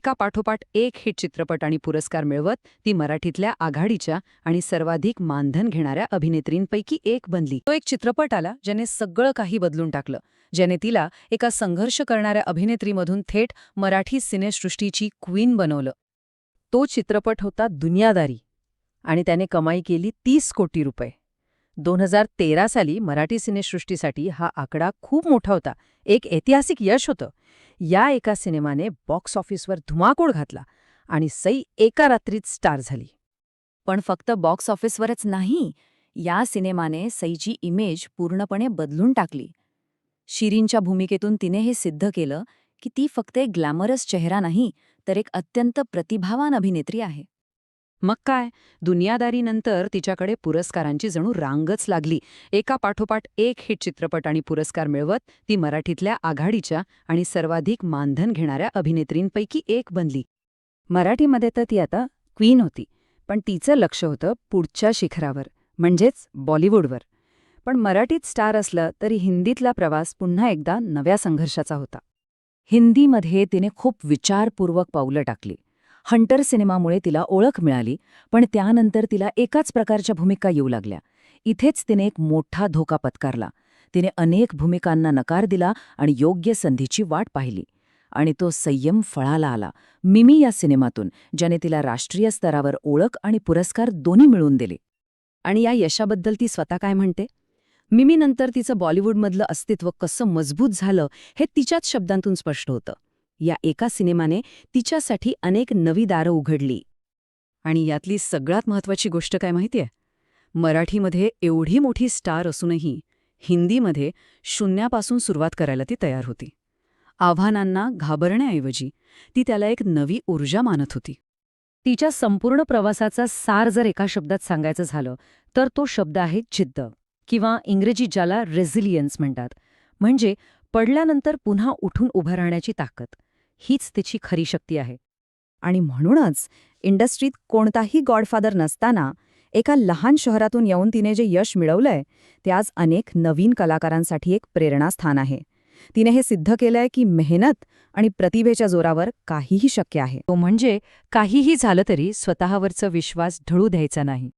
एकापाठोपाठ एक हिट चित्रपट आणि पुरस्कार मिळवत ती मराठीतल्या आघाडीच्या आणि सर्वाधिक मानधन घेणाऱ्या अभिनेत्रींपैकी एक बनली. तो एक चित्रपट आला ज्याने सगळं काही बदलून टाकलं, ज्याने तिला एका संघर्ष करणाऱ्या अभिनेत्रीमधून थेट मराठी सिनेसृष्टीची क्वीन बनवलं. तो चित्रपट होता दुनियादारी आणि त्याने कमाई केली 30 कोटी रुपये. 2013 साली मराठी सिनेसृष्टीसाठी हा आकडा खूप मोठा होता, एक ऐतिहासिक यश होतं. या एका सिनेमाने बॉक्स ऑफिसवर धुमाकूळ घातला आणि सई एका रात्रीत स्टार झाली. पण फक्त बॉक्स ऑफिसवरच नाही, या सिनेमाने सईची इमेज पूर्णपणे बदलून टाकली. शिरीनच्या भूमिकेतून तिने हे सिद्ध केलं की ती फक्त एक ग्लॅमरस चेहरा नाही, तर एक अत्यंत प्रतिभावान अभिनेत्री आहे. मग काय, दुनियादारीनंतर तिच्याकडे पुरस्कारांची जणू रांगच लागली. एकापाठोपाठ एक हिट चित्रपट आणि पुरस्कार मिळवत ती मराठीतल्या आघाडीच्या आणि सर्वाधिक मानधन घेणाऱ्या अभिनेत्रींपैकी एक बनली. मराठीमध्ये तर ती आता क्वीन होती, पण तिचं लक्ष होतं पुढच्या शिखरावर, म्हणजेच बॉलिवूडवर. पण मराठीत स्टार असलं तरी हिंदीतला प्रवास पुन्हा एकदा नव्या संघर्षाचा होता. हिंदीमध्ये तिने खूप विचारपूर्वक पावलं टाकली. हंटर सिनेमामुळे तिला ओळख मिळाली, पण त्यानंतर तिला एकाच प्रकारच्या भूमिका येऊ लागल्या. इथेच तिने एक मोठा धोका पत्करला. तिने अनेक भूमिकांना नकार दिला आणि योग्य संधीची वाट पाहिली. आणि तो संयम फळाला आला मिमी या सिनेमातून, ज्याने तिला राष्ट्रीय स्तरावर ओळख आणि पुरस्कार दोन्ही मिळवून दिले. आणि या यशाबद्दल ती स्वतः काय म्हणते? मिमीनंतर तिचं बॉलिवूडमधलं अस्तित्व कसं मजबूत झालं हे तिच्याच शब्दांतून स्पष्ट होतं. या एका सिनेमाने तिच्यासाठी अनेक नवी दारं उघडली. आणि यातली सगळ्यात महत्त्वाची गोष्ट काय माहितीये? मराठीमध्ये एवढी मोठी स्टार असूनही हिंदीमध्ये शून्यापासून सुरुवात करायला ती तयार होती. आव्हानांना घाबरण्याऐवजी ती त्याला एक नवी ऊर्जा मानत होती. तिच्या संपूर्ण प्रवासाचा सार जर एका शब्दात सांगायचं झालं तर तो शब्द आहे जिद्द, किंवा इंग्रजीत ज्याला रेझिलियन्स म्हणतात. म्हणजे पडल्यानंतर पुन्हा उठून उभं राहण्याची ताकद. हीच तिची खरी शक्ती आहे. आणि म्हणूनच इंडस्ट्रीत कोणताही गॉडफादर नसताना एका लहान शहरातून येऊन तिने जे यश मिळवलंय ते आज अनेक नवीन कलाकारांसाठी एक प्रेरणास्थान आहे. तिने हे सिद्ध केलंय की मेहनत आणि प्रतिभेच्या जोरावर काहीही शक्य आहे. तो म्हणजे काहीही झालं तरी स्वतःवरचा विश्वास ढळू द्यायचा नाही.